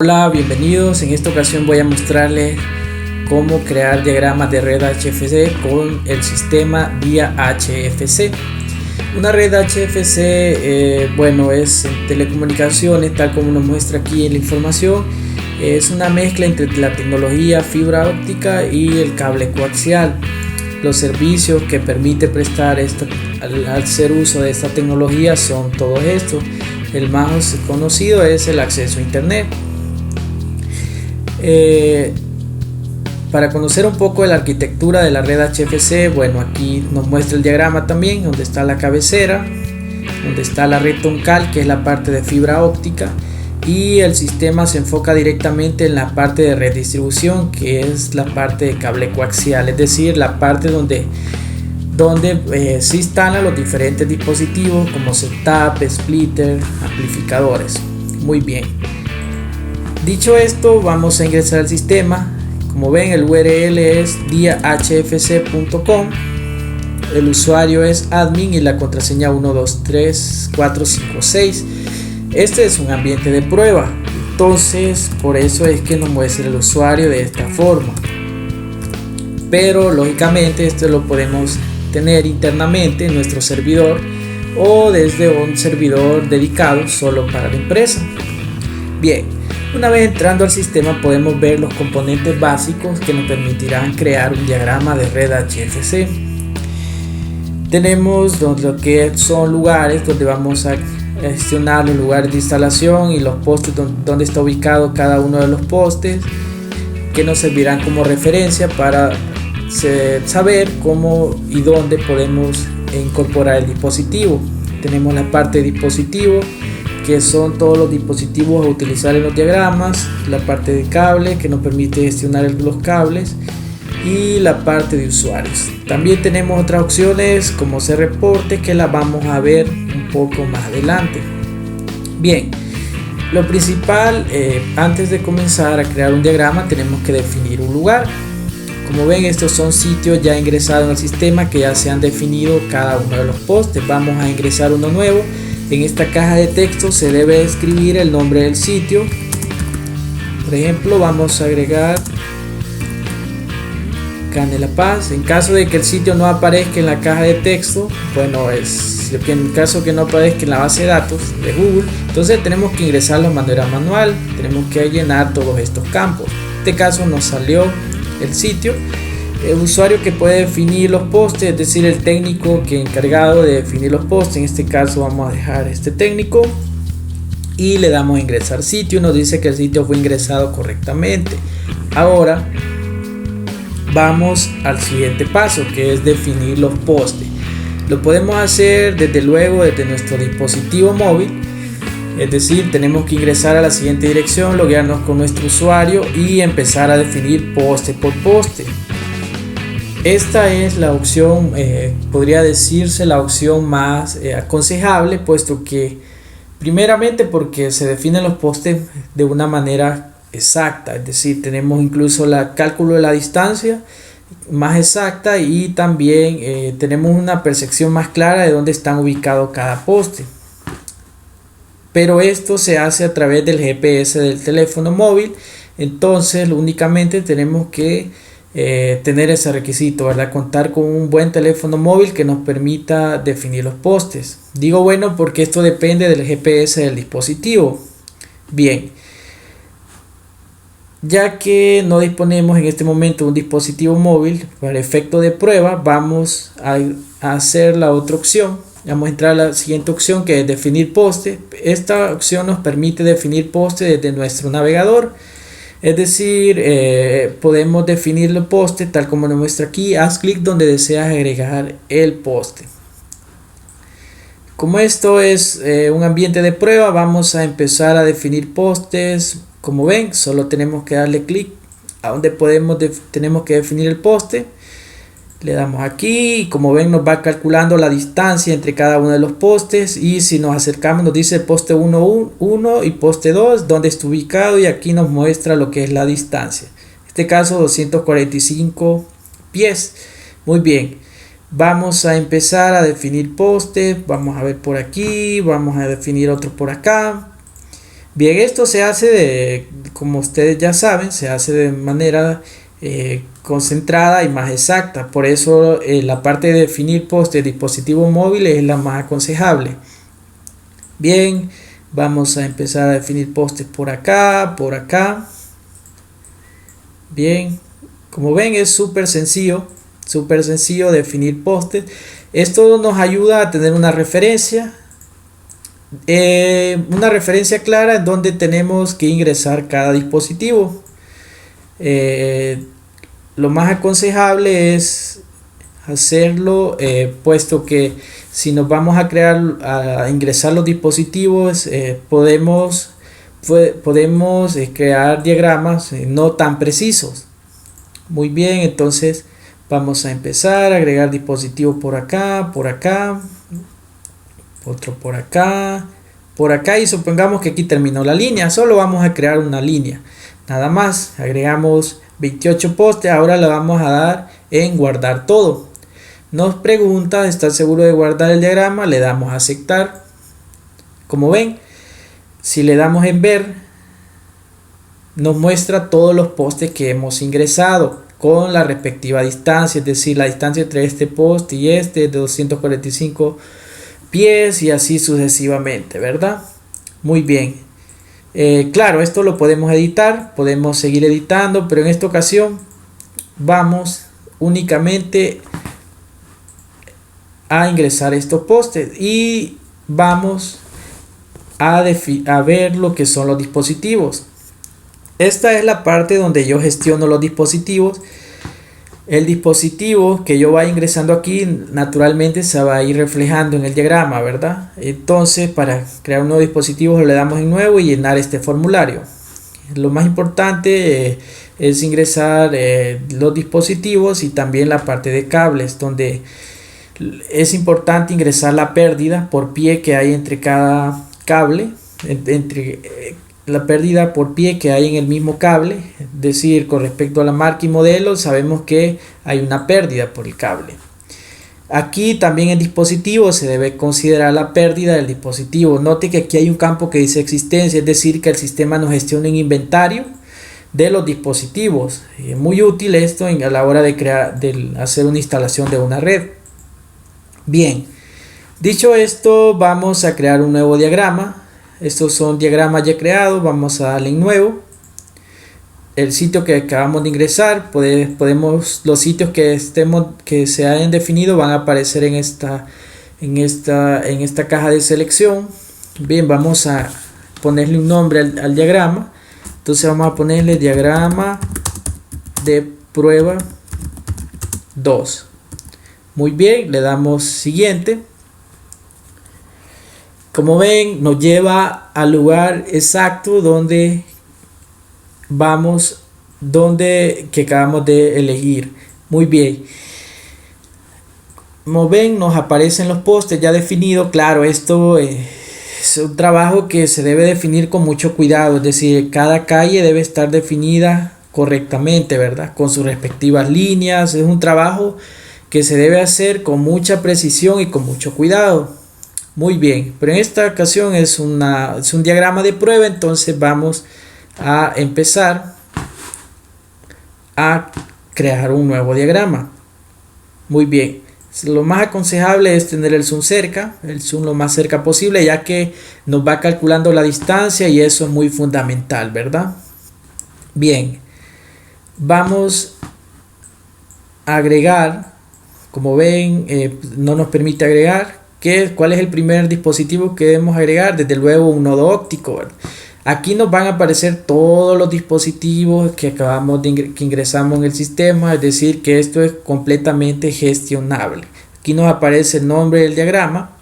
Hola, bienvenidos. En esta ocasión voy a mostrarles cómo crear diagramas de red HFC con el sistema vía HFC. Una red HFC, es en telecomunicaciones, tal como nos muestra aquí en la información. Es una mezcla entre la tecnología fibra óptica y el cable coaxial. Los servicios que permite prestar al hacer uso de esta tecnología son todos estos. El más conocido es el acceso a internet. Para conocer un poco de la arquitectura de la red HFC, aquí nos muestra el diagrama también, donde está la cabecera, donde está la red troncal, que es la parte de fibra óptica, y el sistema se enfoca directamente en la parte de red distribución, que es la parte de cable coaxial, es decir, la parte donde se instalan los diferentes dispositivos como setup, splitter, amplificadores. Muy bien. Dicho esto, vamos a ingresar al sistema. Como ven, el URL es diahfc.com. El usuario es admin y la contraseña 123456. Este es un ambiente de prueba, entonces por eso es que nos muestra el usuario de esta forma. Pero lógicamente esto lo podemos tener internamente en nuestro servidor o desde un servidor dedicado solo para la empresa. Bien, una vez entrando al sistema podemos ver los componentes básicos que nos permitirán crear un diagrama de red HFC. Tenemos lo que son lugares donde vamos a gestionar los lugares de instalación y los postes donde está ubicado cada uno de los postes, que nos servirán como referencia para saber cómo y dónde podemos incorporar el dispositivo. Tenemos la parte de dispositivo, que son todos los dispositivos a utilizar en los diagramas, la parte de cable que nos permite gestionar los cables y la parte de usuarios. También tenemos otras opciones como hacer reportes, que las vamos a ver un poco más adelante. Bien, lo principal, antes de comenzar a crear un diagrama tenemos que definir un lugar. Como ven, estos son sitios ya ingresados en el sistema que ya se han definido cada uno de los postes. Vamos a ingresar uno nuevo. En esta caja de texto se debe escribir el nombre del sitio. Por ejemplo, vamos a agregar Canela Paz. En caso de que el sitio no aparezca en la caja de texto, en caso que no aparezca en la base de datos de Google, entonces tenemos que ingresarlo de manera manual. Tenemos que llenar todos estos campos. En este caso nos salió el sitio. El usuario que puede definir los postes, es decir, el técnico que encargado de definir los postes. En este caso vamos a dejar este técnico y le damos a ingresar sitio. Nos dice que el sitio fue ingresado correctamente. Ahora vamos al siguiente paso, que es definir los postes. Lo podemos hacer desde nuestro dispositivo móvil. Es decir, tenemos que ingresar a la siguiente dirección, loguearnos con nuestro usuario y empezar a definir poste por poste. Esta es la opción, podría decirse la opción más aconsejable, puesto que primeramente porque se definen los postes de una manera exacta, es decir, tenemos incluso el cálculo de la distancia más exacta y también tenemos una percepción más clara de dónde están ubicados cada poste. Pero esto se hace a través del GPS del teléfono móvil, entonces únicamente tenemos que tener ese requisito, ¿verdad? Contar con un buen teléfono móvil que nos permita definir los postes. Digo porque esto depende del GPS del dispositivo. Bien, ya que no disponemos en este momento de un dispositivo móvil, para efecto de prueba vamos a hacer la otra opción. Vamos a entrar a la siguiente opción, que es definir poste. Esta opción nos permite definir poste desde nuestro navegador. Es decir, podemos definir el poste tal como nos muestra aquí. Haz clic donde deseas agregar el poste. Como esto es un ambiente de prueba, vamos a empezar a definir postes. Como ven, solo tenemos que darle clic a donde tenemos que definir el poste. Le damos aquí y como ven nos va calculando la distancia entre cada uno de los postes, y si nos acercamos nos dice el poste 1 y poste 2 donde está ubicado, y aquí nos muestra lo que es la distancia. En este caso 245 pies. Muy bien, vamos a empezar a definir postes. Vamos a ver por aquí, vamos a definir otro por acá. Bien, esto se hace como ustedes ya saben, se hace de manera concentrada y más exacta. Por eso la parte de definir post de dispositivos móviles es la más aconsejable. Bien, vamos a empezar a definir postes por acá, por acá. Bien, como ven es súper sencillo definir postes. Esto nos ayuda a tener una referencia clara en donde tenemos que ingresar cada dispositivo. Lo más aconsejable es hacerlo puesto que si nos vamos a ingresar los dispositivos, podemos crear diagramas no tan precisos. Muy bien, entonces vamos a empezar a agregar dispositivos por acá, otro por acá, y supongamos que aquí terminó la línea. Solo vamos a crear una línea, nada más. Agregamos 28 postes. Ahora le vamos a dar en guardar todo. Nos pregunta, ¿está seguro de guardar el diagrama? Le damos a aceptar. Como ven, si le damos en ver, nos muestra todos los postes que hemos ingresado con la respectiva distancia, es decir, la distancia entre este poste y este de 245 pies y así sucesivamente, ¿verdad? Muy bien. Claro, esto lo podemos editar, podemos seguir editando, pero en esta ocasión vamos únicamente a ingresar estos postes y vamos a ver lo que son los dispositivos. Esta es la parte donde yo gestiono los dispositivos. El dispositivo que yo vaya ingresando aquí naturalmente se va a ir reflejando en el diagrama, ¿verdad? Entonces, para crear un nuevo dispositivo le damos en nuevo y llenar este formulario. Lo más importante es ingresar los dispositivos y también la parte de cables, donde es importante ingresar la pérdida por pie que hay entre cada cable, la pérdida por pie que hay en el mismo cable, es decir, con respecto a la marca y modelo sabemos que hay una pérdida por el cable. Aquí también en dispositivo se debe considerar la pérdida del dispositivo. Note que aquí hay un campo que dice existencia, es decir, que el sistema nos gestiona un inventario de los dispositivos. Es muy útil esto a la hora de hacer una instalación de una red. Bien, dicho esto, vamos a crear un nuevo diagrama. Estos son diagramas ya creados. Vamos a darle en nuevo. El sitio que acabamos de ingresar, los sitios que se hayan definido van a aparecer en esta caja de selección. Bien, vamos a ponerle un nombre al diagrama. Entonces vamos a ponerle diagrama de prueba 2. Muy bien, le damos siguiente. Como ven, nos lleva al lugar exacto donde que acabamos de elegir. Muy bien. Como ven, nos aparecen los postes ya definidos. Claro, esto es un trabajo que se debe definir con mucho cuidado. Es decir, cada calle debe estar definida correctamente, ¿verdad? Con sus respectivas líneas. Es un trabajo que se debe hacer con mucha precisión y con mucho cuidado. Muy bien, pero en esta ocasión es un diagrama de prueba, entonces vamos a empezar a crear un nuevo diagrama. Muy bien, lo más aconsejable es tener el zoom cerca, el zoom lo más cerca posible, ya que nos va calculando la distancia y eso es muy fundamental, ¿verdad? Bien, vamos a agregar, como ven, no nos permite agregar. ¿Cuál es el primer dispositivo que debemos agregar? Desde luego un nodo óptico, ¿verdad? Aquí nos van a aparecer todos los dispositivos que que ingresamos en el sistema, es decir, que esto es completamente gestionable. Aquí nos aparece el nombre del diagrama,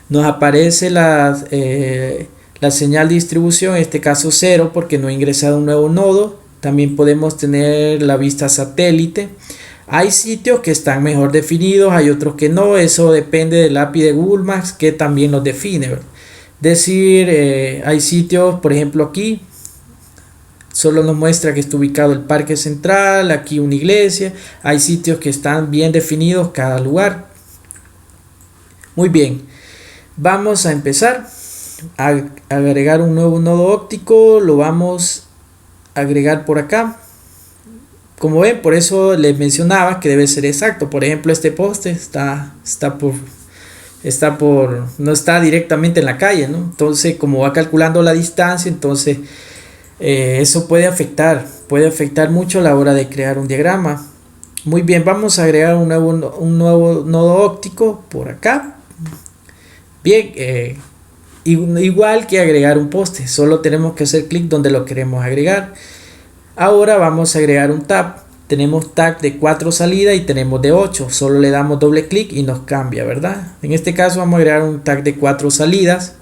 nos aparece la señal de distribución, en este caso 0 porque no he ingresado un nuevo nodo. También podemos tener la vista satélite. Hay sitios que están mejor definidos, hay otros que no, eso depende del API de Google Maps que también los define, ¿verdad? Es decir, hay sitios, por ejemplo aquí, solo nos muestra que está ubicado el Parque Central, aquí una iglesia, hay sitios que están bien definidos cada lugar. Muy bien, vamos a empezar. agregar un nuevo nodo óptico, lo vamos a agregar por acá. Como ven, por eso les mencionaba que debe ser exacto. Por ejemplo, este poste no está directamente en la calle, ¿no? Entonces, como va calculando la distancia, entonces eso puede afectar mucho a la hora de crear un diagrama. Muy bien, vamos a agregar un nuevo nodo óptico por acá. Bien, igual que agregar un poste, solo tenemos que hacer clic donde lo queremos agregar. Ahora vamos a agregar un tab. Tenemos tag de 4 salidas y tenemos de 8. Solo le damos doble clic y nos cambia, ¿verdad? En este caso vamos a agregar un tag de 4 salidas.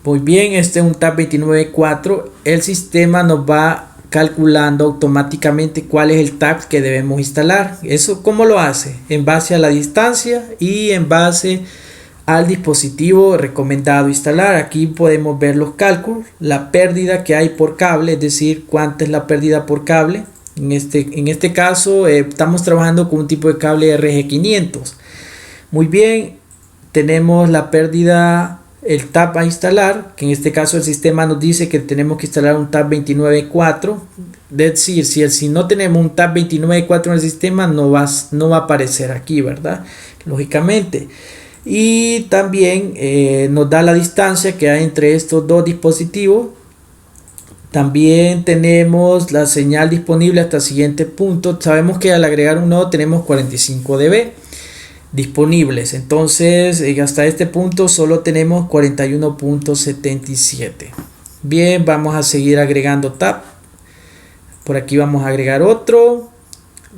Muy bien, este es un tab 29.4. El sistema nos va calculando automáticamente cuál es el tag que debemos instalar. ¿Eso cómo lo hace? En base a la distancia y en base al dispositivo recomendado instalar. Aquí podemos ver los cálculos, la pérdida que hay por cable, es decir, cuánta es la pérdida por cable. En este caso estamos trabajando con un tipo de cable RG500. Muy bien, tenemos la pérdida, el tab a instalar, que en este caso el sistema nos dice que tenemos que instalar un tab 29.4. Es decir, si no tenemos un tab 29.4 en el sistema, no va a aparecer aquí, ¿verdad? Lógicamente. Y también nos da la distancia que hay entre estos dos dispositivos. También tenemos la señal disponible hasta el siguiente punto. Sabemos que al agregar un nodo tenemos 45 dB disponibles. Entonces hasta este punto solo tenemos 41.77. Bien, vamos a seguir agregando tab. Por aquí vamos a agregar otro.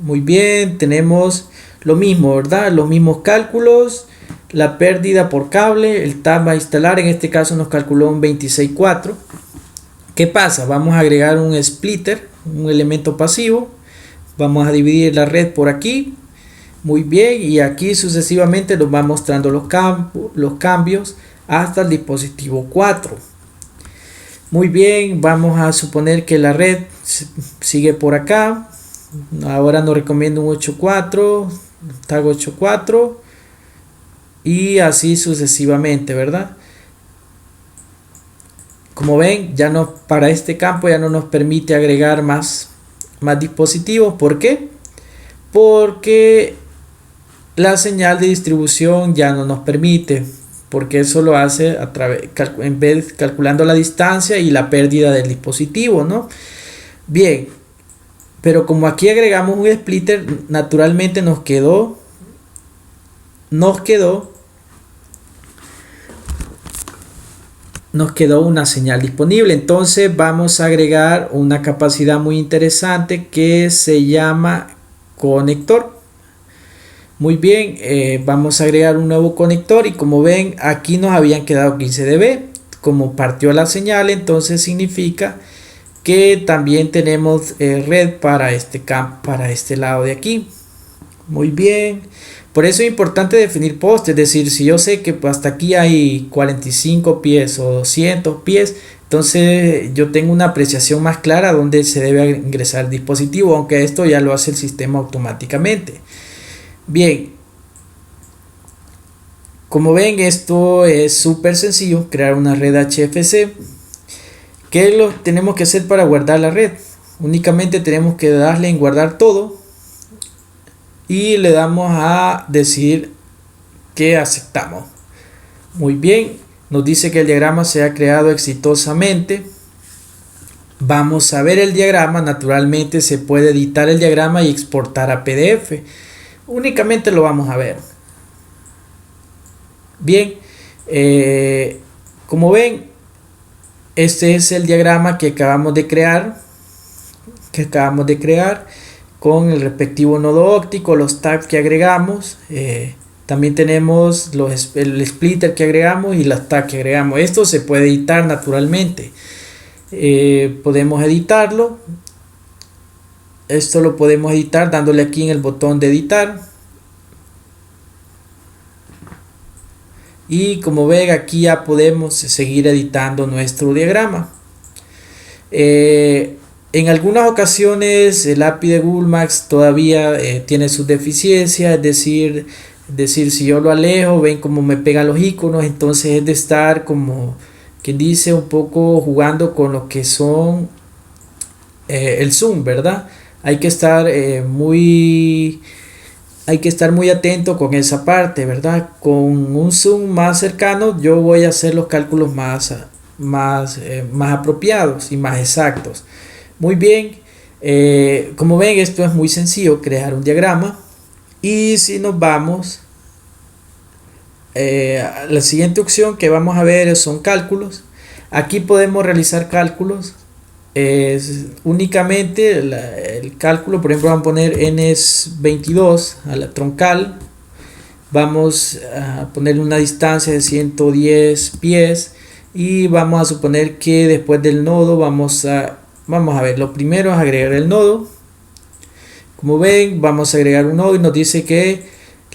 Muy bien, tenemos lo mismo, ¿verdad? Los mismos cálculos. La pérdida por cable, el tab a instalar, en este caso nos calculó un 26.4. ¿Qué pasa? Vamos a agregar un splitter, un elemento pasivo. Vamos a dividir la red por aquí. Muy bien, y aquí sucesivamente nos va mostrando los cambios hasta el dispositivo 4. Muy bien, vamos a suponer que la red sigue por acá. Ahora nos recomienda un 8.4, tag 8.4. Y así sucesivamente, ¿verdad? Como ven, para este campo ya no nos permite agregar más dispositivos. ¿Por qué? Porque la señal de distribución ya no nos permite, porque eso lo hace en vez calculando la distancia y la pérdida del dispositivo, ¿no? Bien, pero como aquí agregamos un splitter, naturalmente nos quedó una señal disponible. Entonces vamos a agregar una capacidad muy interesante que se llama conector. Muy bien, vamos a agregar un nuevo conector y como ven aquí nos habían quedado 15 dB. Como partió la señal, entonces significa que también tenemos red para este lado de aquí. Muy bien. Por eso es importante definir postes, es decir, si yo sé que hasta aquí hay 45 pies o 200 pies, entonces yo tengo una apreciación más clara donde se debe ingresar el dispositivo, aunque esto ya lo hace el sistema automáticamente. Bien, como ven, esto es súper sencillo, crear una red HFC. ¿Qué tenemos que hacer para guardar la red? Únicamente tenemos que darle en guardar todo. Y le damos a decir que aceptamos. Muy bien, nos dice que el diagrama se ha creado exitosamente. Vamos a ver el diagrama. Naturalmente se puede editar el diagrama y exportar a PDF. Únicamente lo vamos a ver. Bien, como ven, este es el diagrama que acabamos de crear. Con el respectivo nodo óptico, los tags que agregamos, también tenemos el splitter que agregamos y los tags que agregamos. Esto se puede editar naturalmente. Podemos editarlo. Esto lo podemos editar dándole aquí en el botón de editar. Y como ven, aquí ya podemos seguir editando nuestro diagrama. En algunas ocasiones el API de Google Maps todavía tiene sus deficiencias, es decir, Es decir, si yo lo alejo, ven cómo me pega los iconos, entonces es de estar como quien dice un poco jugando con lo que son el zoom, ¿verdad? Hay que estar muy atento con esa parte, ¿verdad? Con un zoom más cercano yo voy a hacer los cálculos más apropiados y más exactos. Muy bien, como ven, esto es muy sencillo, crear un diagrama. Y si nos vamos a la siguiente opción que vamos a ver son cálculos. Aquí podemos realizar cálculos. Únicamente el cálculo, por ejemplo, vamos a poner n es 22 a la troncal, vamos a poner una distancia de 110 pies y vamos a suponer que después del nodo vamos a ver, lo primero es agregar el nodo. Como ven, vamos a agregar un nodo y nos dice que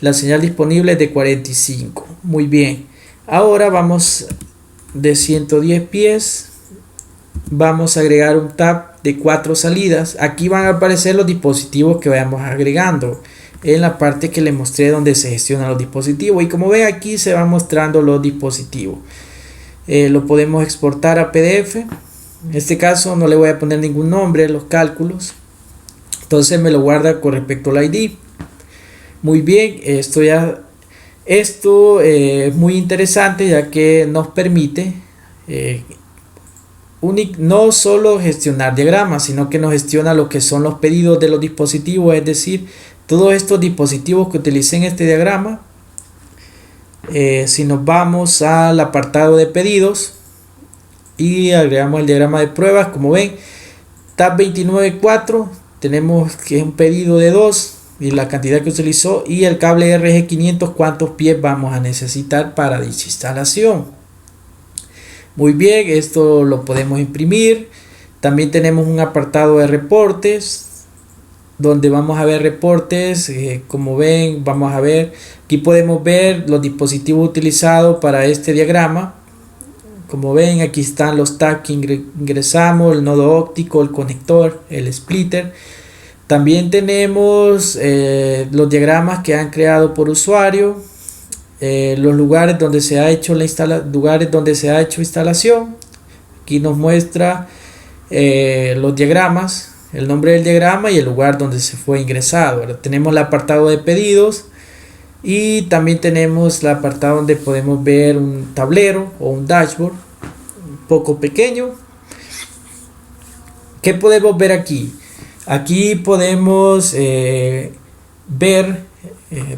la señal disponible es de 45. Muy bien, ahora vamos de 110 pies, vamos a agregar un tab de 4 salidas. Aquí van a aparecer los dispositivos que vayamos agregando en la parte que les mostré donde se gestionan los dispositivos, y como ven aquí se van mostrando los dispositivos. Lo podemos exportar a PDF. En este caso no le voy a poner ningún nombre a los cálculos, entonces me lo guarda con respecto al ID. Muy bien, esto es muy interesante, ya que nos permite no solo gestionar diagramas, sino que nos gestiona lo que son los pedidos de los dispositivos, es decir, todos estos dispositivos que utilicen este diagrama. Si nos vamos al apartado de pedidos y agregamos el diagrama de pruebas, como ven, tab 29.4 tenemos que es un pedido de 2 y la cantidad que utilizó, y el cable RG500 cuántos pies vamos a necesitar para dicha instalación. Muy bien, esto lo podemos imprimir. También tenemos un apartado de reportes donde vamos a ver reportes. Como ven, vamos a ver, aquí podemos ver los dispositivos utilizados para este diagrama. Como ven, aquí están los tags que ingresamos, el nodo óptico, el conector, el splitter. También tenemos los diagramas que han creado por usuario, los lugares donde se ha hecho instalación. Aquí nos muestra los diagramas, el nombre del diagrama y el lugar donde se fue ingresado. Ahora tenemos el apartado de pedidos y también tenemos el apartado donde podemos ver un tablero o un dashboard un poco pequeño. ¿Qué podemos ver aquí? Aquí podemos ver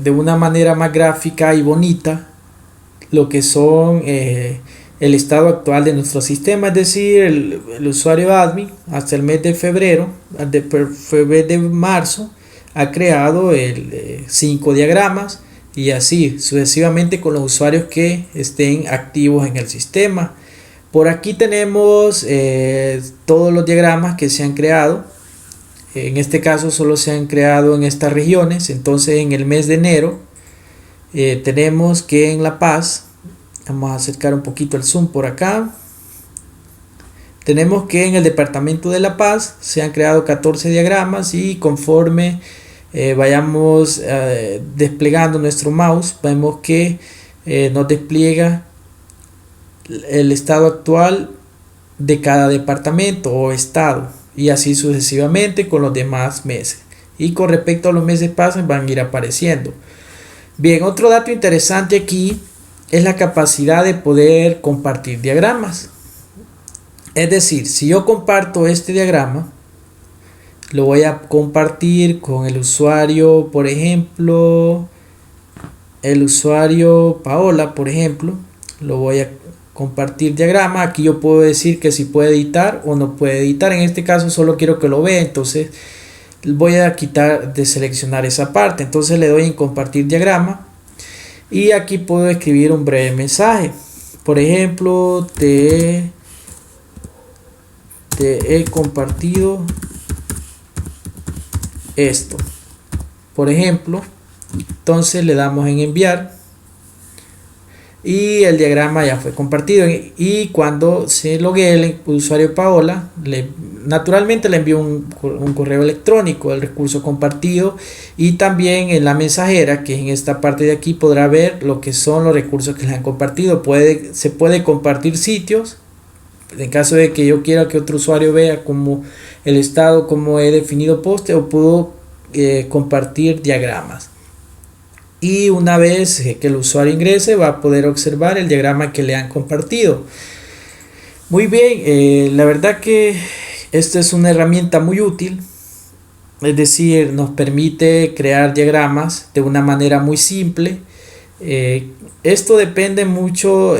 de una manera más gráfica y bonita lo que son el estado actual de nuestro sistema, es decir, el usuario admin hasta el mes de febrero, de marzo, ha creado 5 diagramas y así sucesivamente con los usuarios que estén activos en el sistema. Por aquí tenemos todos los diagramas que se han creado. En este caso solo se han creado en estas regiones. Entonces en el mes de enero tenemos que en La Paz, vamos a acercar un poquito el zoom por acá, tenemos que en el departamento de La Paz se han creado 14 diagramas y conforme vayamos desplegando nuestro mouse, vemos que nos despliega el estado actual de cada departamento o estado, y así sucesivamente con los demás meses, y con respecto a los meses pasan van a ir apareciendo. Bien, otro dato interesante aquí es la capacidad de poder compartir diagramas. Es decir, si yo comparto este diagrama, lo voy a compartir con el usuario, por ejemplo, el usuario Paola, por ejemplo, lo voy a compartir diagrama. Aquí yo puedo decir que si puede editar o no puede editar. En este caso solo quiero que lo vea, entonces voy a quitar de seleccionar esa parte. Entonces le doy en compartir diagrama y aquí puedo escribir un breve mensaje. Por ejemplo, te he compartido esto, por ejemplo. Entonces le damos en enviar y el diagrama ya fue compartido, y cuando se logue el usuario Paola naturalmente le envío un correo electrónico, el recurso compartido, y también en la mensajera, que en esta parte de aquí podrá ver lo que son los recursos que le han compartido. Se puede compartir sitios en caso de que yo quiera que otro usuario vea como el estado, como he definido poste, o puedo compartir diagramas. Y una vez que el usuario ingrese, va a poder observar el diagrama que le han compartido. Muy bien, la verdad que esta es una herramienta muy útil, es decir, nos permite crear diagramas de una manera muy simple. Esto depende mucho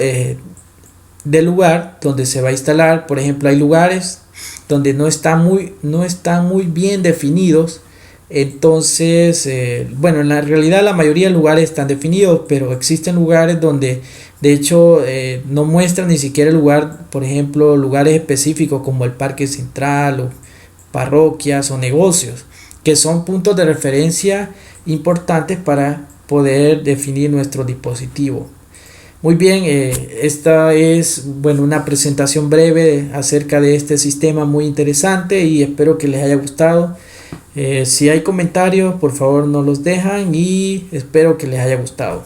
del lugar donde se va a instalar. Por ejemplo, hay lugares donde no están muy bien definidos. Entonces, bueno, en la realidad la mayoría de lugares están definidos, pero existen lugares donde de hecho no muestran ni siquiera el lugar. Por ejemplo, lugares específicos como el parque central o parroquias o negocios, que son puntos de referencia importantes para poder definir nuestro dispositivo. Muy bien, esta es, bueno, una presentación breve acerca de este sistema muy interesante, y espero que les haya gustado. Si hay comentarios, por favor nos los dejan, y espero que les haya gustado.